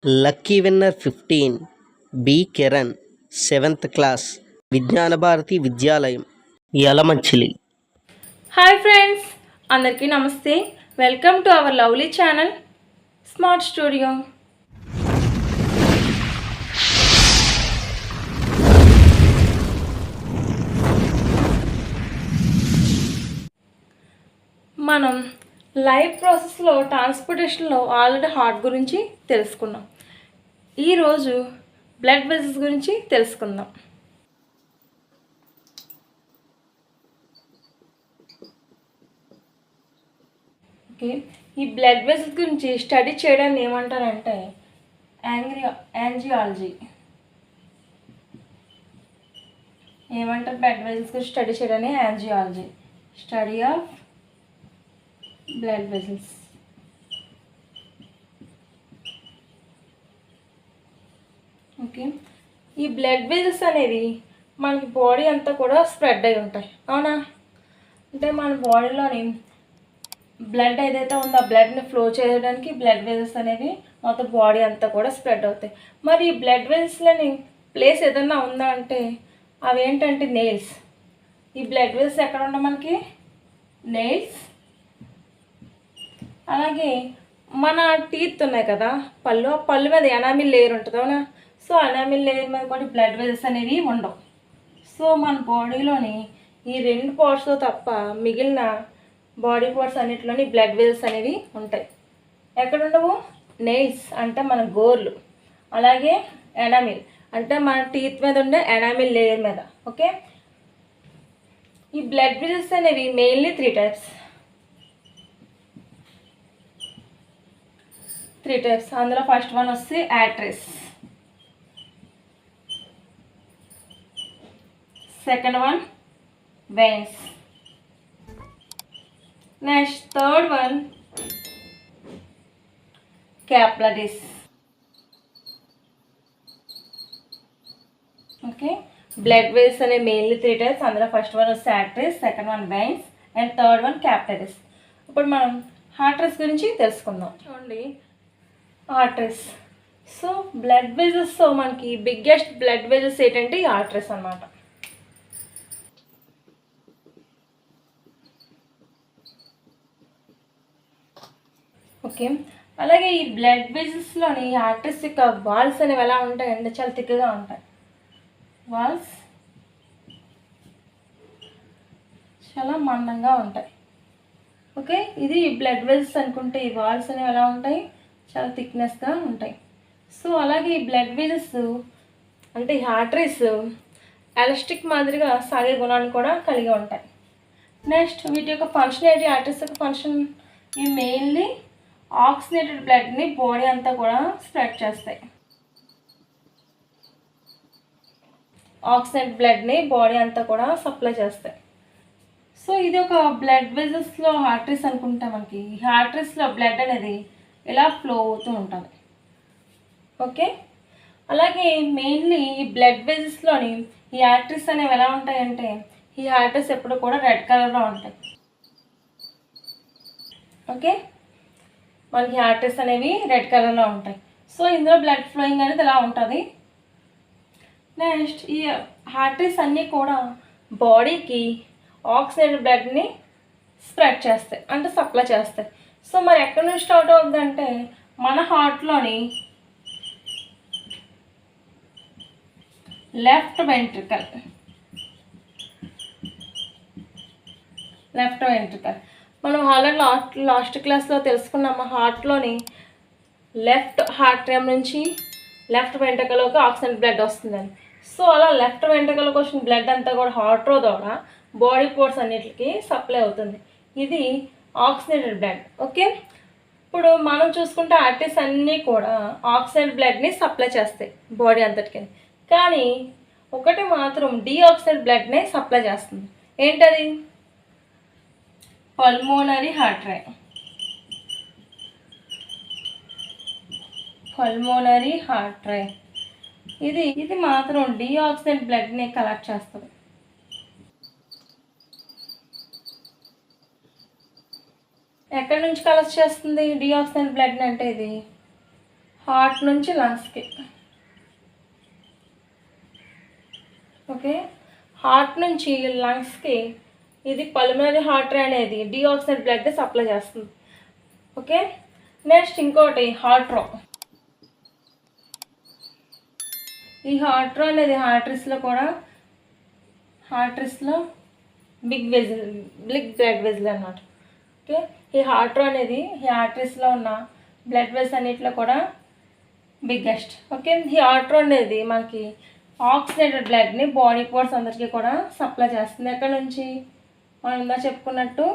Lucky winner 15 B Kiran 7th class Vignana Bharati Vidyalayam Yalamanchili. Hi friends, అందరికీ నమస్తే. Welcome to our lovely channel Smart Studio. మనం life ప్రాసెస్లో ట్రాన్స్పోర్టేషన్లో ఆల్రెడీ హార్ట్ గురించి తెలుసుకున్నాం. ఈరోజు బ్లడ్ వెజల్స్ గురించి తెలుసుకుందాం. ఓకే, ఈ బ్లడ్ వెజల్స్ గురించి స్టడీ చేయడాన్ని ఏమంటారంటే యాంజియాలజీ. ఏమంటారు? బ్లడ్ వెజల్స్ గురించి స్టడీ చేయడాన్ని angiology, study of blood vessels. Okay, ఈ బ్లడ్ వెజల్స్ అనేవి మనకి బాడీ అంతా కూడా స్ప్రెడ్ అయి ఉంటాయి, అవునా? అంటే మన బాడీలోని బ్లడ్ ఏదైతే ఉందో ఆ బ్లడ్ని ఫ్లో చేయడానికి బ్లడ్ వెజల్స్ అనేవి మొత్తం బాడీ అంతా కూడా స్ప్రెడ్ అవుతాయి. మరి ఈ బ్లడ్ వెజల్స్లని ప్లేస్ ఏదన్నా ఉందా అంటే అవి ఏంటంటే నెయిల్స్. ఈ బ్లడ్ వెజల్స్ ఎక్కడ ఉంటాయి? మనకి నెయిల్స్. అలాగే మన టీత్ ఉన్నాయి కదా, పళ్ళు మీద ఎనామిల్ లేయర్ ఉంటుంది, అవునా? సో ఎనామిల్ లేయర్ మీద కూడా బ్లడ్ వెజల్స్ అనేవి ఉండవు. సో మన బాడీలోని ఈ 2 పార్ట్స్తో తప్ప మిగిలిన బాడీ పార్ట్స్ అన్నిటిలోని బ్లడ్ వెజల్స్ అనేవి ఉంటాయి. ఎక్కడ ఉండవు? నెయిల్స్ అంటే మన గోర్లు, అలాగే ఎనామిల్ అంటే మన టీత్ మీద ఉండే ఎనామిల్ లేయర్ మీద. ఓకే, ఈ బ్లడ్ వెజల్స్ అనేవి మెయిన్లీ 3 టైప్స్. అందులో ఫస్ట్ వన్ వస్తే arteries, second one veins, next third one capillaries. Okay, blood vessels అనే మెయిన్లీ 3 టైప్స్. అందులో ఫస్ట్ వన్ వస్తే arteries, second one veins and third one capillaries. ఇప్పుడు మనం ఆర్టరీస్ గురించి తెలుసుకుందాం. చూడండి, ఆర్టరీస్. సో బ్లడ్ వెజల్స్తో మనకి బిగ్గెస్ట్ బ్లడ్ వెజల్స్ ఏంటంటే ఈ ఆర్టరీస్ అన్నమాట. ఓకే, అలాగే ఈ బ్లడ్ వెజల్స్లోని ఆర్టరీస్ యొక్క వాల్స్ అనేవి ఎలా ఉంటాయంటే చాలా తిక్కుగా ఉంటాయి. వాల్స్ చాలా మందంగా ఉంటాయి. ఓకే, ఇది బ్లడ్ వెజల్స్ అనుకుంటే ఈ వాల్స్ అనేవి ఎలా ఉంటాయి? చాలా థిక్నెస్గా ఉంటాయి. సో అలాగే ఈ బ్లడ్ వెజల్స్ అంటే ఈ ఆర్టరీస్ ఎలాస్టిక్ మాదిరిగా సాగే గుణాన్ని కూడా కలిగి ఉంటాయి. నెక్స్ట్ వీటి యొక్క ఫంక్షన్ ఏంటి? ఆర్టరీస్ యొక్క ఫంక్షన్ ఇవి మెయిన్లీ ఆక్సిజనేటెడ్ బ్లడ్ని బాడీ అంతా కూడా స్ప్రెడ్ చేస్తాయి. ఆక్సిజనేటెడ్ బ్లడ్ని బాడీ అంతా కూడా సప్లై చేస్తాయి. సో ఇది ఒక బ్లడ్ వెజల్స్లో ఆర్టరీస్ అనుకుంటే మనకి ఈ ఆర్టరీస్లో బ్లడ్ అనేది ఇలా ఫ్లో అవుతూ ఉంటుంది. ఓకే, అలాగే మెయిన్లీ ఈ బ్లడ్ వెజల్స్లోని ఈ ఆర్టరీస్ అనేవి ఎలా ఉంటాయంటే ఈ ఆర్టరీస్ ఎప్పుడు కూడా రెడ్ కలర్లో ఉంటాయి. ఓకే, మనకి ఆర్టరీస్ అనేవి రెడ్ కలర్లో ఉంటాయి. సో ఇందులో బ్లడ్ ఫ్లోయింగ్ అనేది ఇలా ఉంటుంది. నెక్స్ట్ ఈ ఆర్టరీస్ అన్నీ కూడా బాడీకి ఆక్సిజనేటెడ్ బ్లడ్ని స్ప్రెడ్ చేస్తాయి, అంటే సప్లై చేస్తాయి. సో మరి ఎక్కడి నుంచి స్టార్ట్ అవుతుందంటే మన హార్ట్లోని లెఫ్ట్ వెంట్రికల్. మనం ఆల్రెడీ లాస్ట్ క్లాస్లో తెలుసుకున్నాము. హార్ట్లోని లెఫ్ట్ హార్ట్రియం నుంచి లెఫ్ట్ వెంట్రికల్లోకి ఆక్సిజన్ బ్లడ్ వస్తుందని. సో అలా లెఫ్ట్ వెంట్రికల్లోకి వచ్చిన బ్లడ్ అంతా కూడా హార్ట్ ద్వారా బాడీ పార్ట్స్ అన్నిటికీ సప్లై అవుతుంది. ఇది ఆక్సిజనేటెడ్ బ్లడ్. ఓకే, ఇప్పుడు మనం చూసుకుంటే ఆర్టరీస్ అన్నీ కూడా ఆక్సిజనేటెడ్ బ్లడ్ని సప్లై చేస్తాయి బాడీ అంతటికి. కానీ ఒకటి మాత్రం డీఆక్సిజనేటెడ్ బ్లడ్ని సప్లై చేస్తుంది. ఏంటది? Pulmonary artery. ఇది మాత్రం డీఆక్సిజనేటెడ్ బ్లడ్ని కలెక్ట్ చేస్తుంది. ఎక్కడి నుంచి కలెక్ట్ చేస్తుంది డీఆక్సిజనేటెడ్ బ్లడ్ని అంటే ఇది హార్ట్ నుంచి లంగ్స్కి. ఓకే, హార్ట్ నుంచి లంగ్స్కి ఇది పల్మనరీ ఆర్టరీ అనేది డీఆక్సిజన్ బ్లడ్ సప్లై చేస్తుంది. ఓకే, నెక్స్ట్ ఇంకోటి హార్ట్ రో. ఈ హార్ట్ రో అనేది హార్టరీస్లో బిగ్ బ్లడ్ వెజిల్ అన్నమాట. ఓకే, ఈ హార్ట్ రో అనేది ఈ ఆర్టరీస్లో ఉన్న బ్లడ్ వెజిల్స్ అన్నిటిలో కూడా బిగ్గెస్ట్. ఓకే, ఈ హార్ట్ రో అనేది మనకి ఆక్సిజనేటెడ్ బ్లడ్ని బాడీ పార్ట్స్ అందరికీ కూడా సప్లై చేస్తుంది. ఎక్కడ నుంచి మనం ఇందా చెప్పుకున్నట్టు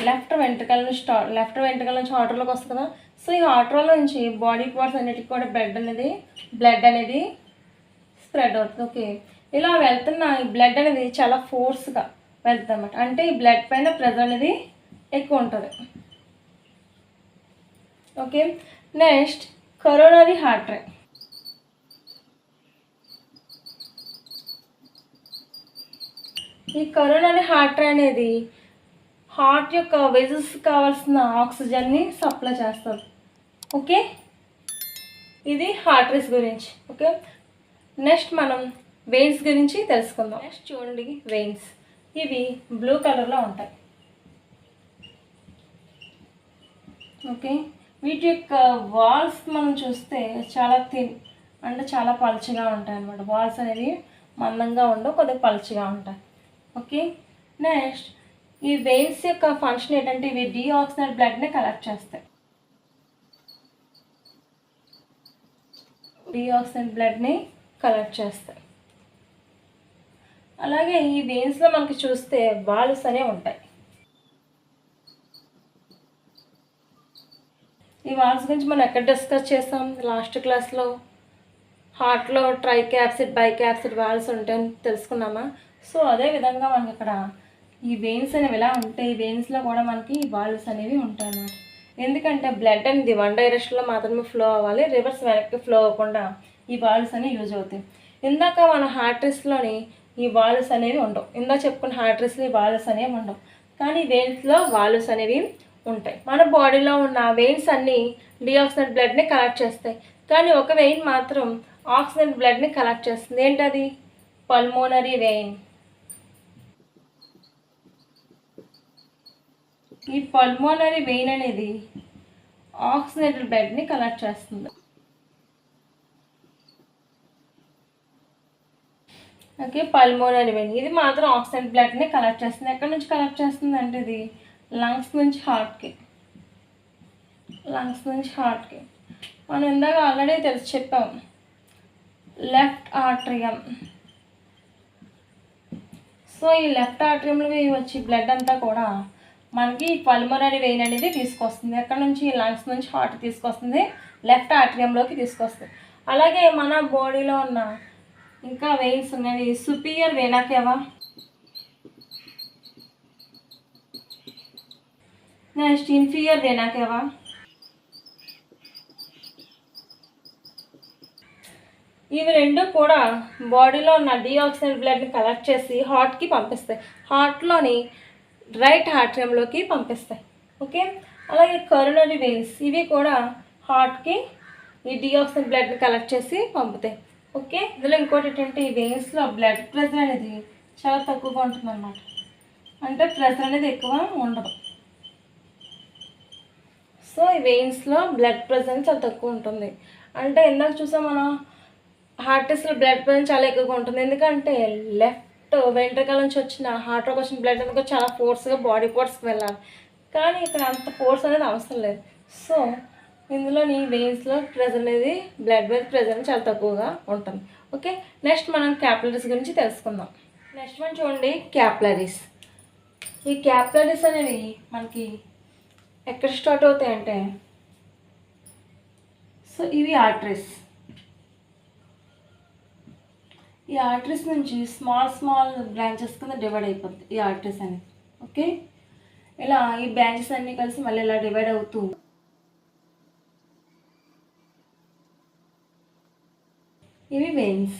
లెఫ్ట్ వెంట్రికల్ నుంచి హార్ట్లోకి వస్తుంది కదా. సో ఈ హార్ట్లో నుంచి బాడీ పార్ట్స్ అన్నిటికీ కూడా బ్లడ్ అనేది స్ప్రెడ్ అవుతుంది. ఓకే, ఇలా వెళ్తున్న ఈ బ్లడ్ అనేది చాలా ఫోర్స్గా వెళ్తుంది అన్నమాట. అంటే ఈ బ్లడ్ పైన ప్రెజర్ అనేది ఎక్కువ ఉంటుంది. Okay, next coronary artery. ఈ కరోనరీ ఆర్టరీ అనేది హార్ట్ యొక్క వెజల్స్ కావాల్సిన ఆక్సిజన్ని సప్లై చేస్తుంది. ఓకే, ఇది ఆర్టరీస్ గురించి. ఓకే, నెక్స్ట్ మనం వెయిన్స్ గురించి తెలుసుకుందాం. నెక్స్ట్ చూడండి, వెయిన్స్ ఇవి బ్లూ కలర్లో ఉంటాయి. ఓకే, వీటి యొక్క వాల్స్ మనం చూస్తే చాలా థిన్ అంటే చాలా పలుచగా ఉంటాయి అన్నమాట. వాల్స్ అనేవి మందంగా ఉండవు, కొద్దిగా పలుచగా ఉంటాయి. ఓకే, నెక్స్ట్ ఈ వెయిన్స్ యొక్క ఫంక్షన్ ఏంటంటే ఇవి డీఆక్సిజనేటెడ్ బ్లడ్ని కలెక్ట్ చేస్తాయి. అలాగే ఈ వెయిన్స్లో మనకి చూస్తే వాల్వ్స్ అనేవి ఉంటాయి. ఈ వాల్వ్స్ గురించి మనం ఎక్కడ డిస్కస్ చేస్తాం? లాస్ట్ క్లాస్లో హార్ట్లో ట్రైక్యాప్సిడ్ బైక్యాప్సిడ్ వాల్వ్స్ ఉంటాయని తెలుసుకున్నామా? సో అదేవిధంగా మనకి ఇక్కడ ఈ వెయిన్స్ అనేవి ఎలా ఉంటాయి, ఈ వెయిన్స్లో కూడా మనకి వాల్వ్స్ అనేవి ఉంటాయి అన్నమాట. ఎందుకంటే బ్లడ్ అనేది వన్ డైరెక్షన్లో మాత్రమే ఫ్లో అవ్వాలి, రివర్స్ వెనక్కి ఫ్లో అవ్వకుండా ఈ వాల్వ్స్ అనేవి యూజ్ అవుతాయి. ఇందాక మన హార్టరీస్లోని ఈ వాల్వ్స్ అనేవి ఉండవు. ఇందాక చెప్పుకున్న హార్టరీస్లో ఈ వాల్వ్స్ అనేవి ఉండవు, కానీ వెయిన్స్లో వాల్వ్స్ అనేవి ఉంటాయి. మన బాడీలో ఉన్న వెయిన్స్ అన్నీ డీఆక్సిజనేటెడ్ బ్లడ్ని కలెక్ట్ చేస్తాయి, కానీ ఒక వెయిన్ మాత్రం ఆక్సిజనేటెడ్ బ్లడ్ని కలెక్ట్ చేస్తుంది. ఏంటది? Pulmonary vein. ఈ పల్మోనరీ వెయిన్ అనేది ఆక్సిజనేటెడ్ బ్లడ్ని కలెక్ట్ చేస్తుంది. ఓకే, పల్మోనరీ వెయిన్ ఇది మాత్రం ఆక్సిజనేటెడ్ బ్లడ్ని కలెక్ట్ చేస్తుంది. ఎక్కడి నుంచి కలెక్ట్ చేస్తుంది అంటే ఇది లంగ్స్ నుంచి హార్ట్కి. మనం ఇందాక ఆల్రెడీ చెప్పాం, లెఫ్ట్ ఆర్టరియం. సో ఈ లెఫ్ట్ ఆర్టరియంలోకి వచ్చి బ్లడ్ అంతా కూడా మనకి పల్మోనరీ వెయిన్ అనేది తీసుకొస్తుంది. ఎక్కడ నుంచి? లంగ్స్ నుంచి హార్ట్ తీసుకొస్తుంది, లెఫ్ట్ ఆర్టరియంలోకి తీసుకొస్తుంది. అలాగే మన బాడీలో ఉన్న ఇంకా వెయిన్స్ ఉన్నాయి. Superior vena cava, next inferior vena cava. ఇవి రెండు కూడా బాడీలో ఉన్న డీఆక్సిజనేటెడ్ బ్లడ్ని కలెక్ట్ చేసి హార్ట్కి పంపిస్తాయి, హార్ట్లోని రైట్ ఆర్టరియంలోకి పంపిస్తాయి. ఓకే, అలాగే కరోనరీ వెయిన్స్ ఇవి కూడా హార్ట్కి ఈ డీఆక్సిజనేటెడ్ బ్లడ్ని కలెక్ట్ చేసి పంపుతాయి. ఓకే, ఇందులో ఇంకోటి ఏంటంటే ఈ వెయిన్స్లో బ్లడ్ ప్రెషర్ అనేది చాలా తక్కువగా ఉంటుంది అన్నమాట. అంటే ప్రెషర్ అనేది ఎక్కువ ఉండదు. సో ఈ వెయిన్స్లో బ్లడ్ ప్రెషర్ అనేది చాలా తక్కువ ఉంటుంది. అంటే ఇందాక చూసాం మనం హార్టరీస్లో బ్లడ్ ప్రెషర్ చాలా ఎక్కువగా ఉంటుంది. ఎందుకంటే లెఫ్ట్ వెంట్రికల్ నుంచి వచ్చిన హార్ట్లోకి వచ్చిన బ్లడ్ అనేది చాలా ఫోర్స్గా బాడీ పార్ట్స్కి వెళ్ళాలి, కానీ ఇక్కడ అంత ఫోర్స్ అనేది అవసరం లేదు. సో ఇందులోని వెయిన్స్లో ప్రెషర్ అనేది బ్లడ్ ప్రెషర్ అనేది చాలా తక్కువగా ఉంటుంది. ఓకే, నెక్స్ట్ మనం క్యాపిలరీస్ గురించి తెలుసుకుందాం. నెక్స్ట్ మనం చూడండి క్యాపిలరీస్. ఈ క్యాపిలరీస్ అనేవి మనకి ఎక్కడ స్టార్ట్ అవుతాయంటే, సో ఇవి ఆర్టరీస్. ఈ ఆర్టరీస్ నుంచి స్మాల్ బ్రాంచెస్ కింద డివైడ్ అయిపోతుంది ఈ ఆర్టరీస్ అనేది. ఓకే, ఇలా ఈ బ్రాంచెస్ అన్నీ కలిసి మళ్ళీ ఇలా డివైడ్ అవుతూ ఇవి వెయిన్స్.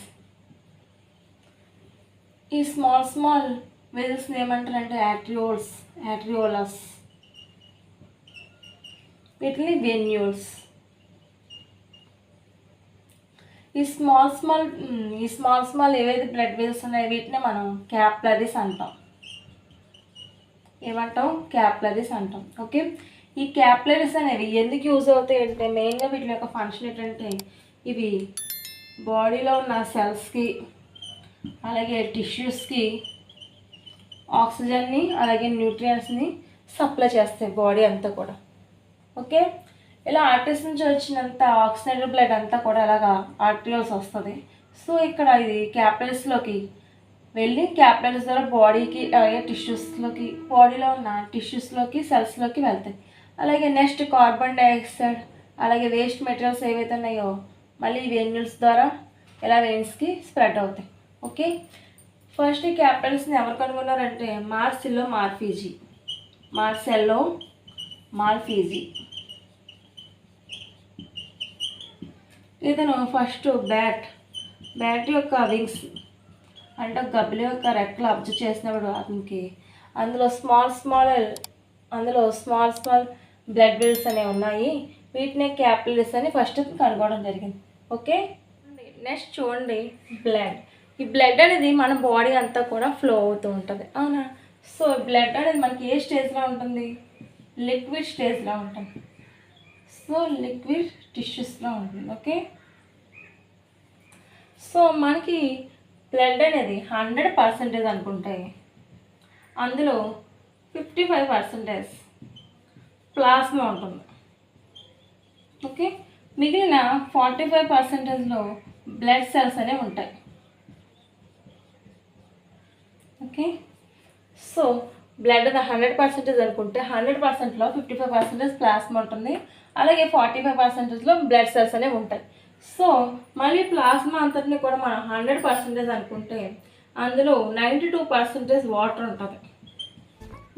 ఈ స్మాల్ వెజల్స్ ఏమంటారంటే యాట్రియోలస్, వీటిని వెన్యూల్స్. ఈ స్మాల్ స్మాల్ ఏవైతే బ్లడ్ వెజల్స్ ఉన్నాయో వీటిని మనం క్యాపిలరీస్ అంటాం. ఏమంటాం? క్యాపిలరీస్ అంటాం. ఓకే, ఈ క్యాపిలరీస్ అనేవి ఎందుకు యూజ్ అవుతాయి అంటే మెయిన్గా వీటి యొక్క ఫంక్షన్ ఏంటంటే ఇవి బాడీలో ఉన్న సెల్స్కి అలాగే టిష్యూస్కి ఆక్సిజన్ని అలాగే న్యూట్రియంట్స్ని సప్లై చేస్తాయి బాడీ అంతా కూడా. ఓకే, ఇలా ఆర్టరీస్ నుంచి వచ్చినంత ఆక్సిజనేటెడ్ బ్లడ్ అంతా కూడా అలాగా ఆర్టరియోల్స్ వస్తుంది. సో ఇక్కడ ఇది క్యాపిలరీస్లోకి వెళ్ళి క్యాపిలరీస్ ద్వారా బాడీకి అలాగే టిష్యూస్లోకి బాడీలో ఉన్న టిష్యూస్లోకి సెల్స్లోకి వెళ్తాయి. అలాగే నెక్స్ట్ కార్బన్ డైఆక్సైడ్ అలాగే వేస్ట్ మెటీరియల్స్ ఏవైతే ఉన్నాయో మళ్ళీ వెన్యూల్స్ ద్వారా ఇలా వెయిన్స్కి స్ప్రెడ్ అవుతాయి. ఓకే, ఫస్ట్ ఈ క్యాపిలరీస్ని ఎవరు కనుగొన్నారంటే మార్సెల్లో మార్ఫీజీ. ఇతను ఫస్ట్ బ్యాట్ యొక్క వింగ్స్ అంటే గబ్బిల యొక్క రెక్కలు అబ్జర్వ్ చేసినప్పుడు అతనికి అందులో స్మాల్ స్మాల్ బ్లడ్ వెల్స్ అనేవి ఉన్నాయి. వీటినే క్యాపిలరీస్ అని ఫస్ట్ కనుగొనడం జరిగింది. ఓకే, నెక్స్ట్ చూడండి ఈ బ్లడ్ అనేది మన బాడీ అంతా కూడా ఫ్లో అవుతూ ఉంటుంది. అవునా? సో బ్లడ్ అనేది మనకి ఏ స్టేజ్లో ఉంటుంది? లిక్విడ్ స్టేజ్లో ఉంటుంది. సో లిక్విడ్ టిష్యూస్లో ఉంటుంది. ఓకే, సో మనకి బ్లడ్ అనేది 100% అనుకుంటే అందులో 55% ప్లాస్మా ఉంటుంది. ఓకే, మిగిలిన 45%లో బ్లడ్ సెల్స్ అనేవి ఉంటాయి. ఓకే, సో బ్లడ్ 100% అనుకుంటే 100%లో 55% ప్లాస్మా ఉంటుంది. అలాగే 45%లో బ్లడ్ సెల్స్ అనేవి ఉంటాయి. సో మళ్ళీ ప్లాస్మా అంతటిని కూడా మనం 100% అనుకుంటే అందులో 92% వాటర్ ఉంటుంది.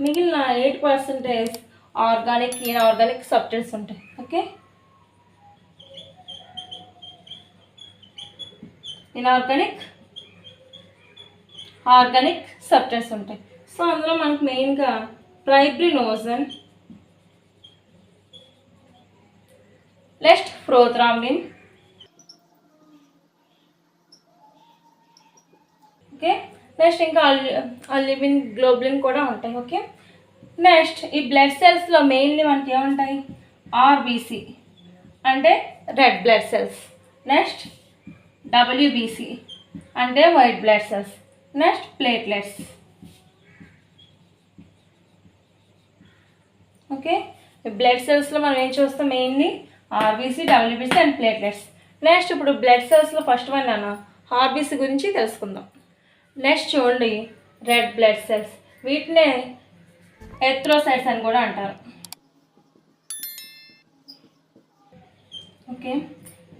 మిగిలిన 8% ఆర్గానిక్ ఇన్ఆర్గానిక్ సబ్స్టెన్స్ ఉంటాయి. ఓకే, ఇన్ఆర్గానిక్ ఆర్గానిక్ సబ్స్టెన్స్ ఉంటాయి. సో అందులో మనకు మెయిన్గా fibrinogen, next prothrombin, okay, next ఇంకా అల్యూమిన్ గ్లోబులిన్ కూడా ఉంటాయి. ఓకే, నెక్స్ట్ ఈ బ్లడ్ సెల్స్లో మెయిన్లీ మనకి ఏముంటాయి? ఆర్బీసీ అంటే red blood cells, next WBC అంటే white blood cells, next platelets. Okay, blood సెల్స్లో మనం ఏం చూస్తాం? Mainly RBC, WBC and platelets. Next ఇప్పుడు బ్లడ్ సెల్స్లో ఫస్ట్ వన్ ఆర్బీసీ గురించి తెలుసుకుందాం. నెక్స్ట్ చూడండి రెడ్ బ్లడ్ సెల్స్, వీటినే ఎరిథ్రోసైట్స్ అని కూడా అంటారు. ఓకే,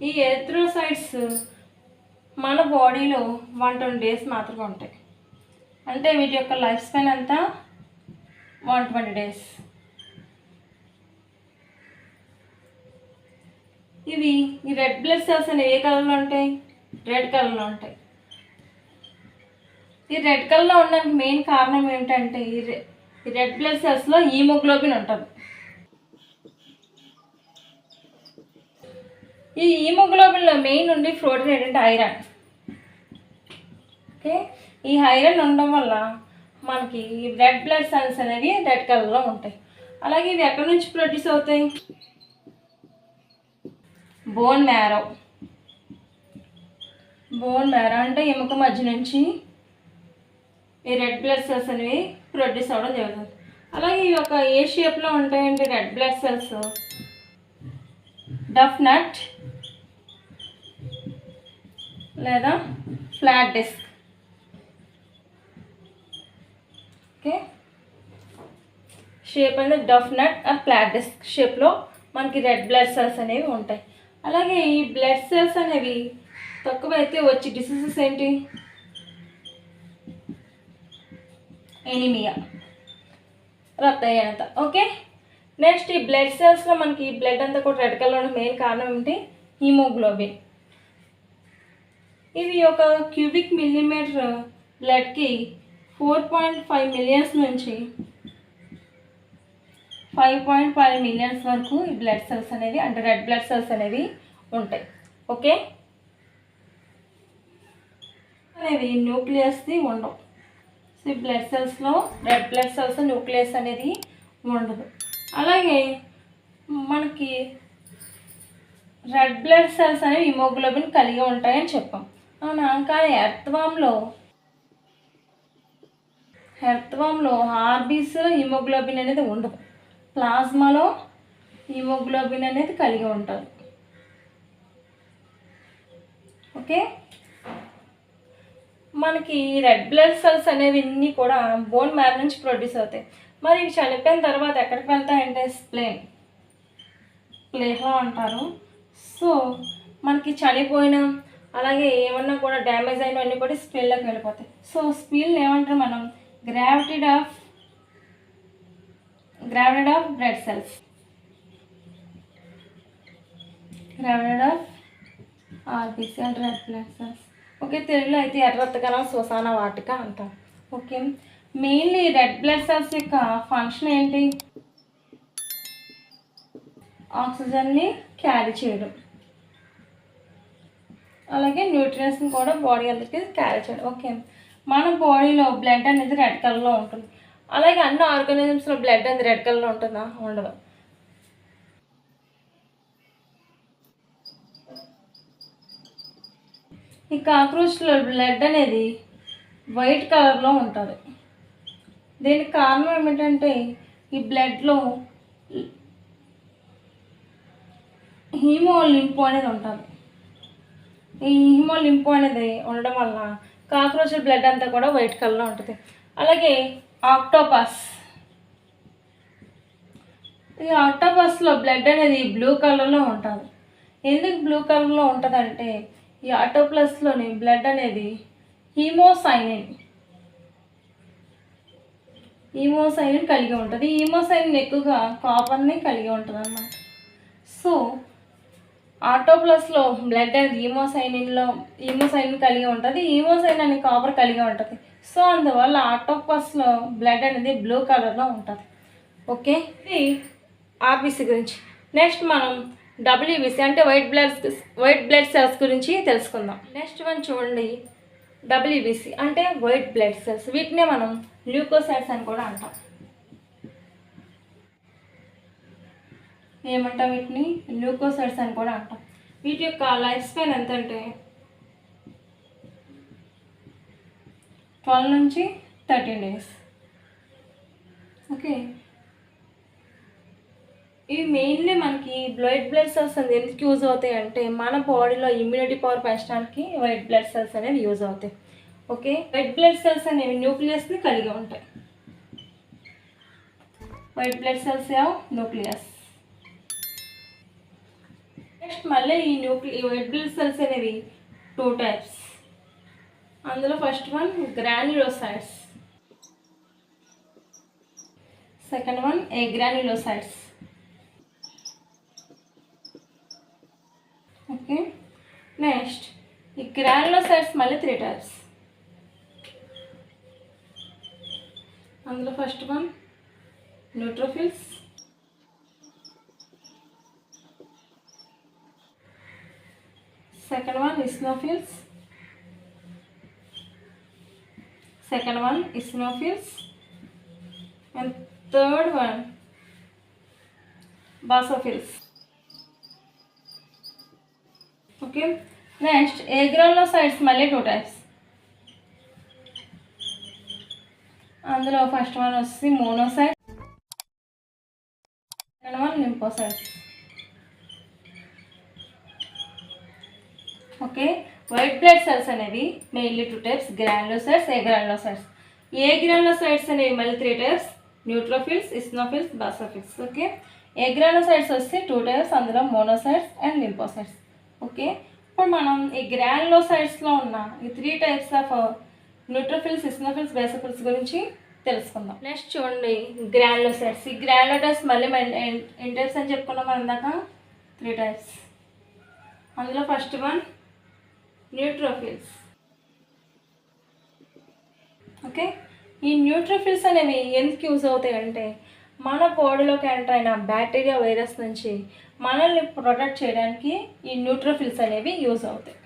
ఈ ఎరిథ్రోసైట్స్ మన బాడీలో 120 days మాత్రమే ఉంటాయి. అంటే వీటి యొక్క లైఫ్ స్పాన్ అంతా 120 days. ఈ రెడ్ బ్లడ్ సెల్స్ అనేవి ఏ కలర్లో ఉంటాయి? రెడ్ కలర్లో ఉంటాయి. ఈ రెడ్ కలర్లో ఉండడానికి మెయిన్ కారణం ఏంటంటే ఈ రెడ్ బ్లడ్ సెల్స్లో హీమోగ్లోబిన్ ఉంటుంది. ఈ హీమోగ్లోబిన్లో మెయిన్ ఉండి ప్రోటీన్ ఏంటంటే ఐరన్. ఓకే, ఈ ఐరన్ ఉండడం వల్ల మనకి రెడ్ బ్లడ్ సెల్స్ అనేవి రెడ్ కలర్లో ఉంటాయి. అలాగే ఇవి ఎక్కడి నుంచి ప్రొడ్యూస్ అవుతాయి? బోన్ మ్యారో అంటే ఎముక మధ్య నుంచి ఈ రెడ్ బ్లడ్ సెల్స్ అనేవి ప్రొడ్యూస్ అవ్వడం జరుగుతుంది. అలాగే ఇవి ఒక ఏ షేప్లో ఉంటాయంటే రెడ్ బ్లడ్ సెల్స్ డఫ్ నట్ లేదా ఫ్లాట్ డిస్క్. ఓకే, షేప్ అనేది డఫ్ నట్ ఆర్ ఫ్లాట్ డిస్క్ షేప్లో మనకి రెడ్ బ్లడ్ సెల్స్ అనేవి ఉంటాయి. అలాగే ఈ బ్లడ్ సెల్స్ అనేవి తక్కువైతే వచ్చే డిసీజెస్ ఏంటి? ఎనీమియా, రక్తహీనత. ఓకే, నెక్స్ట్ ఈ బ్లడ్ సెల్స్లో మనకి ఈ బ్లడ్ అంతా కూడా రెడ్ కలర్ మెయిన్ కారణం ఏంటి? హీమోగ్లోబిన్. ఇవి ఒక క్యూబిక్ మిల్లీమీటర్ బ్లడ్కి 4.5 మిలియన్స్ నుంచి 5.5 మిలియన్స్ వరకు ఈ బ్లడ్ సెల్స్ అనేవి అంటే రెడ్ బ్లడ్ సెల్స్ అనేవి ఉంటాయి. ఓకే, అనేవి న్యూక్లియస్ది ఉండవు. సో ఈ బ్లడ్ సెల్స్లో రెడ్ బ్లడ్ సెల్స్ న్యూక్లియస్ అనేది ఉండదు. అలాగే మనకి రెడ్ బ్లడ్ సెల్స్ అనేవి హిమోగ్లోబిన్ కలిగి ఉంటాయని చెప్పాం, అవునా? కానీ ఎర్త్వామ్లో ఆర్బీసీలో హిమోగ్లోబిన్ అనేది ఉండదు. ప్లాస్మాలో హిమోగ్లోబిన్ అనేది కలిగి ఉంటుంది. ఓకే, మనకి రెడ్ బ్లడ్ సెల్స్ అనేవి ఇన్ని కూడా బోన్ మ్యారో నుంచి ప్రొడ్యూస్ అవుతాయి. మరి ఇవి చనిపోయిన తర్వాత ఎక్కడికి వెళ్తాయంటే ప్లేహో అంటారు. సో మనకి చనిపోయిన అలాగే ఏమన్నా కూడా డ్యామేజ్ అయినవన్నీ కూడా స్పిల్లోకి వెళ్ళిపోతాయి. సో స్పిల్ ఏమంటారు మనం? Gravity of blood cells, gravity of RBC and red blood cells. Okay, తెలుగులో అయితే ఎర్రత్త కణం శ్మశాన వాటిక అంటాం. Okay, mainly red blood cells యొక్క ఫంక్షన్ ఏంటి? ఆక్సిజన్ని క్యారీ చేయడం, అలాగే న్యూట్రియన్స్ని కూడా బాడీ అంతకి క్యారీ చేయడం. ఓకే, మన బాడీలో బ్లడ్ అనేది రెడ్ కలర్లో ఉంటుంది. అలాగే అన్ని ఆర్గానిజమ్స్లో బ్లడ్ అనేది రెడ్ కలర్లో ఉంటుందా? ఉండదు. ఈ కాక్రోచ్లో బ్లడ్ అనేది వైట్ కలర్లో ఉంటుంది. దీనికి కారణం ఏమిటంటే ఈ బ్లడ్లో హీమోలింఫో అనేది ఉంటుంది. ఈ హీమోలింఫో అనేది ఉండడం వల్ల కాక్రోచ్ బ్లడ్ అంతా కూడా వైట్ కలర్లో ఉంటుంది. అలాగే ఈ ఆక్టోపస్లో బ్లడ్ అనేది బ్లూ కలర్లో ఉంటుంది. ఎందుకు బ్లూ కలర్లో ఉంటుందంటే ఈ ఆక్టోపస్లోని బ్లడ్ అనేది హీమోసైనిన్ కలిగి ఉంటుంది. హీమోసైనిన్ ఎక్కువగా కాపర్ని కలిగి ఉంటుంది అన్నమాట. సో ఆక్టోపస్లో బ్లడ్ అనేది హీమోసైనిన్ కలిగి ఉంటుంది. హీమోసైనిన్ అనేది కాపర్ కలిగి ఉంటుంది. సో అందువల్ల ఆక్టోపస్లో బ్లడ్ అనేది బ్లూ కలర్లో ఉంటుంది. ఓకే, ఇది ఆర్బీసీ గురించి. నెక్స్ట్ మనం డబ్ల్యూబీసీ అంటే వైట్ బ్లడ్ సెల్స్ గురించి తెలుసుకుందాం. నెక్స్ట్ వన్ చూడండి, డబ్ల్యూబీసీ అంటే వైట్ బ్లడ్ సెల్స్. వీటినే మనం ల్యూకోసైట్స్ అని కూడా అంటాం. ఏమంటాం? వీటిని ల్యూకోసైట్స్ అని కూడా అంటాం. వీటి యొక్క లైఫ్ స్పాన్ ఎంత అంటే 12 నుంచి 13 డేస్. ఓకే, ఇవి మెయిన్లీ మనకి వైట్ బ్లడ్ సెల్స్ అనేది ఎందుకు యూజ్ అవుతాయి అంటే మన బాడీలో ఇమ్యూనిటీ పవర్ పెంచడానికి వైట్ బ్లడ్ సెల్స్ అనేవి యూజ్ అవుతాయి. ఓకే, వైట్ బ్లడ్ సెల్స్ అనేవి న్యూక్లియస్ని కలిగి ఉంటాయి. White blood cells nucleus. Next మళ్ళీ ఈ వైట్ బ్లడ్ సెల్స్ అనేవి 2 టైప్స్. అందులో first one granulocytes, second one agranulocytes. Okay, next ఈ గ్రాన్యులోసైట్స్ మళ్ళీ 3 టైప్స్. అందులో first one neutrophils, second one eosinophils, and third one basophils. Okay, next agranulocytes మళ్ళీ 2 types. అందులో first one వచ్చి monocyte, second one lymphocytes. Okay, white blood cells అనేవి mainly 2 types, granulocytes, agranulocytes. Agranulocytes అనేవి మళ్ళీ 3 types, neutrophils, eosinophils, basophils. Okay, agranulocytes వచ్చి 2 types, అందులో monocytes and lymphocytes. Okay, ఇప్పుడు మనం ఈ గ్రాన్యులోసైట్స్లో ఉన్న ఈ 3 types of neutrophils, eosinophils, basophils గురించి తెలుసుకుందాం. నెక్స్ట్ చూడండి గ్రాన్యులోసైట్స్. ఈ గ్రాన్యులోసైట్స్ మళ్ళీ ఎన్ని టైప్స్ అని చెప్పుకున్నాం మనం ఇందాక? 3 టైప్స్. అందులో ఫస్ట్ వన్ న్యూట్రోఫిల్స్. ఓకే, ఈ న్యూట్రోఫిల్స్ అనేవి ఎందుకు యూజ్ అవుతాయి అంటే మన బాడీలోకి ఎంటర్ అయిన బ్యాక్టీరియా, వైరస్ నుంచి మనల్ని ప్రొటెక్ట్ చేయడానికి ఈ న్యూట్రోఫిల్స్ అనేవి యూజ్ అవుతాయి.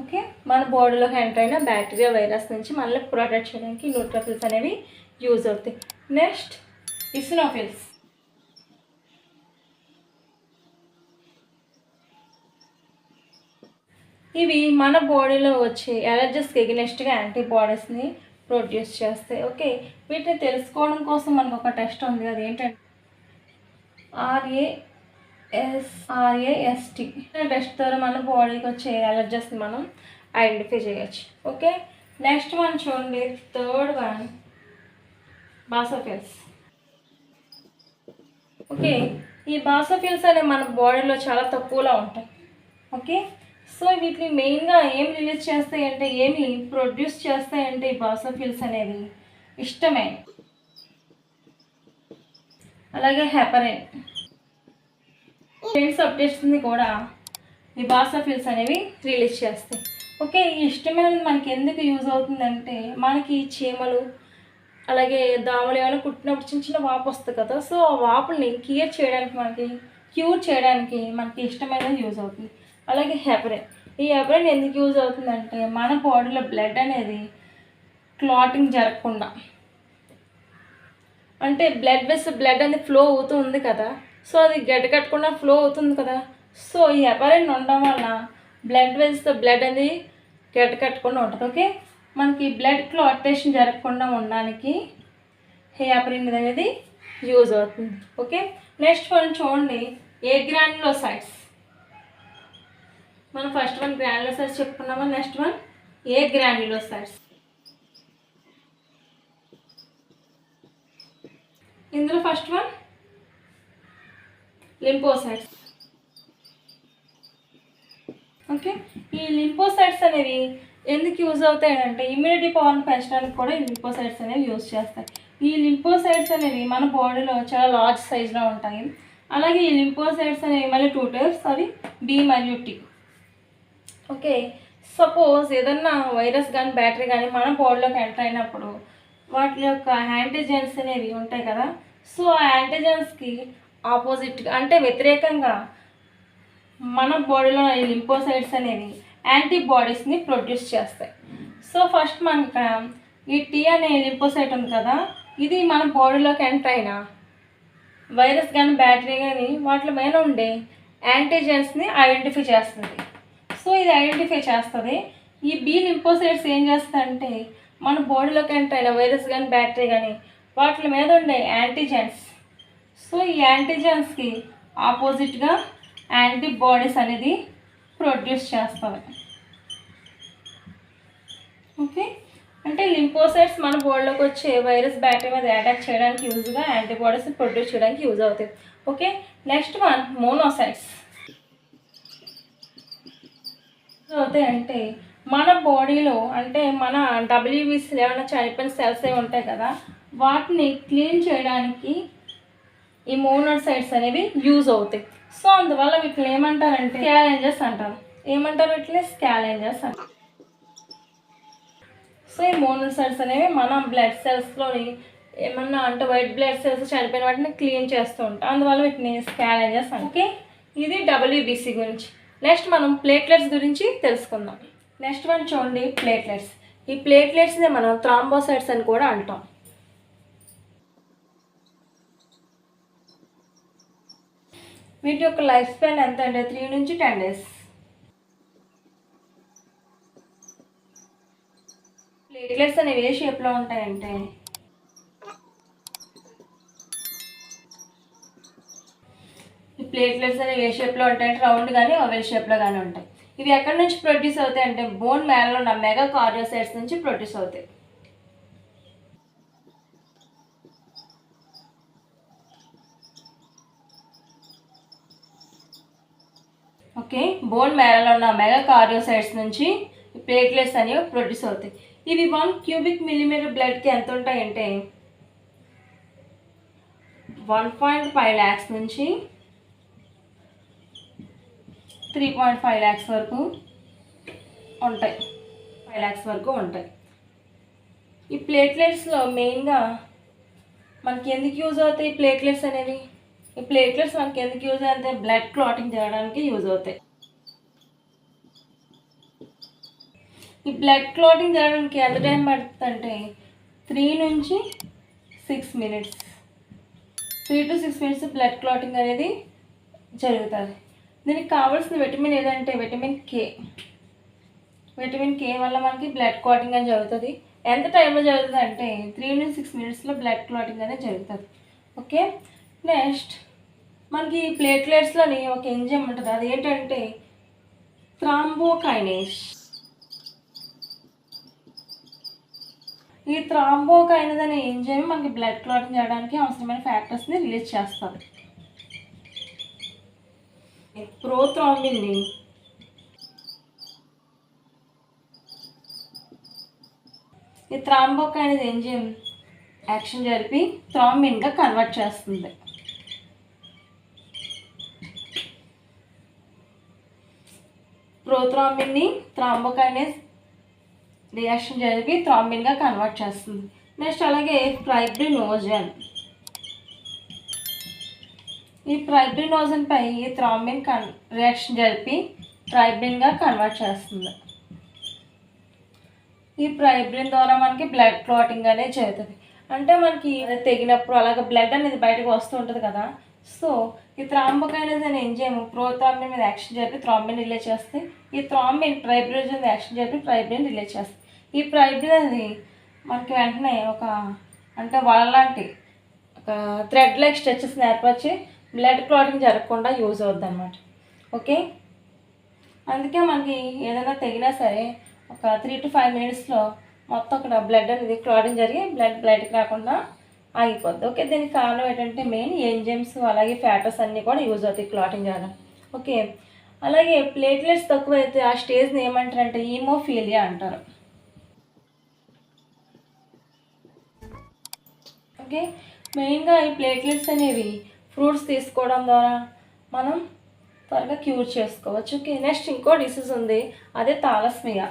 ఓకే, మన బాడీలోకి ఎంటర్ అయిన బ్యాక్టీరియా వైరస్ నుంచి మనల్ని ప్రొటెక్ట్ చేయడానికి న్యూట్రోఫిల్స్ అనేవి యూజ్ అవుతాయి. Next eosinophils. ఇవి మన బాడీలో వచ్చే ఎలర్జీస్కి ఎగనెస్ట్గా యాంటీబాడీస్ని ప్రొడ్యూస్ చేస్తాయి. ఓకే, వీటిని తెలుసుకోవడం కోసం మనకు ఒక టెస్ట్ ఉంది, అది ఏంటంటే RAST టెస్ట్ ద్వారా మన బాడీకి వచ్చే ఎలర్జీస్ని మనం ఐడెంటిఫై చేయొచ్చు. ఓకే, నెక్స్ట్ మనం చూడండి, థర్డ్ వన్ బాసోఫిల్స్. ఓకే, ఈ బాసోఫిల్స్ అనేవి మన బాడీలో చాలా తక్కువలో ఉంటాయి. ఓకే, సో వీటిని మెయిన్గా ఏం రిలీజ్ చేస్తాయి అంటే, ఏమి ప్రొడ్యూస్ చేస్తాయంటే ఈ బాసోఫిల్స్ అనేవి హిస్టమైన్, అలాగే హెపరిన్ సబ్స్టెన్స్ని కూడా ఈ బాసోఫిల్స్ అనేవి రిలీజ్ చేస్తాయి. ఓకే, ఈ హిస్టమైన్ మనకి ఎందుకు యూజ్ అవుతుందంటే, మనకి చీమలు అలాగే దోమలు ఏమైనా కుట్టినప్పుడు చిన్న చిన్న వాపు వస్తుంది కదా, సో ఆ వాపుని క్యూర్ చేయడానికి మనకి హిస్టమైన్ యూజ్ అవుతుంది. అలాగే హెపరిన్, ఈ హెపరిన్ ఎందుకు యూజ్ అవుతుందంటే, మన బాడీలో బ్లడ్ అనేది క్లాటింగ్ జరగకుండా, అంటే బ్లడ్ అనేది ఫ్లో అవుతూ ఉంది కదా, సో అది గడ్డ కట్టకుండా ఫ్లో అవుతుంది కదా, సో ఈ హెపరిన్ ఉండడం వల్ల బ్లడ్ అనేది గడ్డ కట్టకుండా ఉంటుంది. ఓకే, మనకి బ్లడ్ క్లాటేషన్ జరగకుండా ఉండడానికి హెపరిన్ అనేది యూజ్ అవుతుంది. ఓకే, నెక్స్ట్ మనం చూడండి, ఏ గ్రాన్యులోసైట్స్. మనం ఫస్ట్ వన్ గ్రాన్యులోసైట్స్ చెప్పుకున్నామా, నెక్స్ట్ వన్ ఏ గ్రాన్యులోసైట్స్. ఇందులో ఫస్ట్ వన్ లింపోసైట్స్. ఓకే, ఈ లింపోసైట్స్ అనేవి ఎందుకు యూజ్ అవుతాయి అంటే, ఇమ్యూనిటీ పవర్ని పెంచడానికి కూడా ఈ లింపోసైట్స్ అనేవి యూజ్ చేస్తాయి. ఈ లింపోసైట్స్ అనేవి మన బాడీలో చాలా లార్జ్ సైజ్లో ఉంటాయి. అలాగే ఈ లింపోసైట్స్ అనేవి మళ్ళీ 2 టైప్స్, అవి B మరియు T. ఓకే, సపోజ్ ఏదన్నా వైరస్ కానీ బ్యాక్టీరియా కానీ మన బాడీలోకి ఎంటర్ అయినప్పుడు వాటి యొక్క యాంటీజెన్స్ అనేవి ఉంటాయి కదా, సో ఆ యాంటీజెన్స్కి ఆపోజిట్గా అంటే వ్యతిరేకంగా మన బాడీలో ఈ లింపోసైట్స్ అనేవి యాంటీబాడీస్ని ప్రొడ్యూస్ చేస్తాయి. సో ఫస్ట్ మనకి ఇక్కడ ఈ T అనే లింపోసైట్ ఉంది కదా, ఇది మన బాడీలోకి ఎంటర్ అయిన వైరస్ కానీ బ్యాక్టీరియా కానీ వాటి మీద ఉండే యాంటీజెన్స్ని ఐడెంటిఫై చేస్తుంది. సో ఇది ఐడెంటిఫై చేస్తుంది. ఈ B లింపోసైట్స్ ఏం చేస్తాయంటే, మన బాడీలోకి ఎంటర్ అయిన వైరస్ కానీ బ్యాక్టీరియా కానీ వాటి మీద ఉండే యాంటీజెన్స్, సో ఈ యాంటీజెన్స్కి ఆపోజిట్గా యాంటీబాడీస్ అనేది ప్రొడ్యూస్ చేస్తుంది. ఓకే, అంటే లింపోసైట్స్ మన బాడీలోకి వచ్చే వైరస్ బ్యాక్టీరియా మీద అటాక్ చేయడానికి యూజ్గా యాంటీబాడీస్ ప్రొడ్యూస్ చేయడానికి యూజ్ అవుతాయి. Okay, next one monocytes. అవుతాయి అంటే, మన బాడీలో అంటే మన WBCలు ఏమైనా చనిపోయిన సెల్స్ అవి ఉంటాయి కదా, వాటిని క్లీన్ చేయడానికి ఈ మోనోసైట్స్ అనేవి యూజ్ అవుతాయి. సో అందువల్ల వీటిని ఏమంటారంటే స్కావెంజర్స్ అంటారు. ఏమంటారు వీటిని? స్కావెంజర్స్ అంటారు. సో ఈ మోనోసైట్స్ అనేవి మన బ్లడ్ సెల్స్లోని ఏమన్నా అంటే వైట్ బ్లడ్ సెల్స్ చనిపోయిన వాటిని క్లీన్ చేస్తూ ఉంటాం, అందువల్ల వీటిని స్కావెంజర్స్ అంటారు. ఓకే, ఇది WBC గురించి. నెక్స్ట్ మనం ప్లేట్లెట్స్ గురించి తెలుసుకుందాం. నెక్స్ట్ వన్ చూడండి, ప్లేట్లెట్స్. ఈ ప్లేట్లెట్స్ని మనం థ్రాంబోసైట్స్ అని కూడా అంటాం. వీటి యొక్క లైఫ్ స్పాన్ ఎంత అంటే 3 నుంచి 10 days. ప్లేట్లెట్స్ అనేవి ఏ షేప్లో ఉంటాయంటే, ఈ ప్లేట్లెట్స్ అనేవి ఏ షేప్లో ఉంటాయంటే రౌండ్ కానీ ఓవెల్ షేప్లో కానీ ఉంటాయి. ఇవి ఎక్కడి నుంచి ప్రొడ్యూస్ అవుతాయి అంటే, బోన్ మ్యారోలో ఉన్న మెగా కార్డియోసైట్స్ నుంచి ప్రొడ్యూస్ అవుతాయి. ఓకే, బోన్ మ్యారోలో ఉన్న మెగా కార్డియోసైట్స్ నుంచి ప్లేట్లెట్స్ అనేవి ప్రొడ్యూస్ అవుతాయి. ఇవి 1 cubic millimeter బ్లడ్కి ఎంత ఉంటాయంటే 1.5 lakhs నుంచి 3.5 lakhs వరకు ఉంటాయి. 5 lakhs వరకు ఉంటాయి. ఈ ప్లేట్లెట్స్లో మెయిన్గా మనకి ఎందుకు యూజ్ అవుతాయి ఈ ప్లేట్లెట్స్ అనేవి? ఈ ప్లేట్లెట్స్ మనకి ఎందుకు యూజ్ అవుతాయి? బ్లడ్ క్లాటింగ్ చేయడానికి యూజ్ అవుతాయి. ఈ బ్లడ్ క్లాటింగ్ జరగడానికి ఎంత టైం పడుతుంది అంటే 3 నుంచి 6 minutes. 3 to 6 minutes blood clotting అనేది జరుగుతుంది. దీనికి కావాల్సిన విటమిన్ ఏదంటే విటమిన్ కే. విటమిన్ కే వల్ల మనకి బ్లడ్ క్లాటింగ్ అని జరుగుతుంది. ఎంత టైంలో జరుగుతుంది అంటే 3 నుంచి 6 మినిట్స్లో బ్లడ్ క్లాటింగ్ అనేది జరుగుతుంది. ఓకే, నెక్స్ట్ మనకి ప్లేట్లెట్స్లోని ఒక ఎంజైమ్ ఉంటుంది, అది ఏంటంటే థ్రాంబోకైనేస్. ఈ థ్రాంబోకైనేస్ అనే ఎంజైమ్ మనకి బ్లడ్ క్లాటింగ్ చేయడానికి అవసరమైన ఫ్యాక్టర్స్ని రిలీజ్ చేస్తుంది. ప్రోథ్రాంబిన్ని ఈ థ్రాంబోకైనేస్ ఎంజైమ్ యాక్షన్ జరిపి థ్రాంబిన్గా కన్వర్ట్ చేస్తుంది. ప్రోథ్రాంబిన్ని థ్రాంబోకైనేస్ రియాక్షన్ జరిపి థ్రాంబిన్గా కన్వర్ట్ చేస్తుంది. నెక్స్ట్ అలాగే ఫైబ్రినోజన్. ఈ ఫైబ్రినోజన్ పై ఈ థ్రాంబిన్ రియాక్షన్ జరిపి ఫైబ్రిన్గా కన్వర్ట్ చేస్తుంది. ఈ ఫైబ్రిన్ ద్వారా మనకి బ్లడ్ క్లాటింగ్ అనేది జరుగుతుంది. అంటే మనకి తెగినప్పుడు అలాగే బ్లడ్ అనేది బయటకు వస్తూ ఉంటుంది కదా. సో ఈ థ్రాంబోకైనేస్ అనే ఎంజైమ్ ప్రోథ్రాంబిన్ మీద యాక్షన్ జరిపి థ్రాంబిన్ రిలీజ్ చేస్తే ఈ థ్రాంబిన్ ఫైబ్రినోజన్ మీద యాక్షన్ జరిపి ఫైబ్రిన్ రిలీజ్ చేస్తుంది. ఈ ఫైబ్రిన్ అనేది మనకి వెంటనే ఒక అంటే వాళ్ళలాంటి ఒక థ్రెడ్ లైక్ స్ట్రెచెస్ని ఏర్పరిచి బ్లడ్ క్లాటింగ్ జరగకుండా యూజ్ అవుద్ది అనమాట. ఓకే, అందుకే మనకి ఏదైనా తెగినా సరే ఒక 3 to 5 మినిట్స్లో మొత్తం అక్కడ బ్లడ్ అనేది క్లాటింగ్ జరిగి బ్లడ్ బయటకు రాకుండా ఆగిపోద్ది. ఓకే, దీనికి కారణం ఏంటంటే మెయిన్ ఎంజైమ్స్ అలాగే ఫ్యాటర్స్ అన్నీ కూడా యూజ్ అవుతాయి క్లాటింగ్ చేయడం. ఓకే, అలాగే ప్లేట్లెట్స్ తక్కువైతే ఆ స్టేజ్ని ఏమంటారంటే హీమోఫీలియా అంటారు. ఓకే, మెయిన్గా ఈ ప్లేట్లెట్స్ అనేవి ఫ్రూట్స్ తీసుకోవడం ద్వారా మనం త్వరగా క్యూర్ చేసుకోవచ్చు. ఓకే, నెక్స్ట్ ఇంకో డిసీజ్ ఉంది, అదే థాలస్మియా.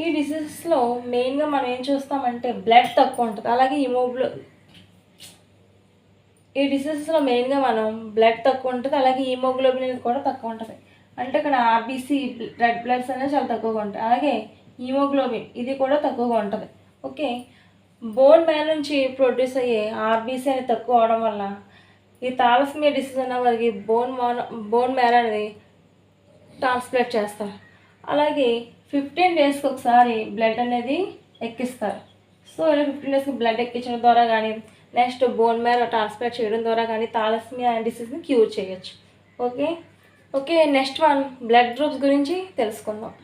ఈ డిసీజెస్లో మెయిన్గా మనం ఏం చూస్తామంటే బ్లడ్ తక్కువ ఉంటుంది, అలాగే ఈ డిసీజెస్లో మెయిన్గా మనం బ్లడ్ తక్కువ ఉంటుంది, అలాగే హిమోగ్లోబిన్ అనేది కూడా తక్కువ ఉంటుంది. అంటే ఇక్కడ ఆర్బీసీ రెడ్ బ్లడ్స్ అనేది చాలా తక్కువగా ఉంటాయి, అలాగే హిమోగ్లోబిన్ ఇది కూడా తక్కువగా ఉంటుంది. ఓకే, బోన్ మ్యారో నుంచి ప్రొడ్యూస్ అయ్యే ఆర్బీసీ అనేది తక్కువ అవడం వల్ల ఈ థాలస్మియా డిసీజ్ అన్న వారికి బోన్ మ్యారో అనేది ట్రాన్స్ప్లాంట్ చేస్తారు. అలాగే 15 డేస్కి ఒకసారి బ్లడ్ అనేది ఎక్కిస్తారు. సో ఇలా 15 డేస్కి బ్లడ్ ఎక్కించడం ద్వారా కానీ నెక్స్ట్ బోన్ మ్యారో ట్రాన్స్ప్లాంట్ చేయడం ద్వారా కానీ థాలస్మియా డిసీజ్ని క్యూర్ చేయొచ్చు. Okay, next one blood groups గురించి తెలుసుకుందాం.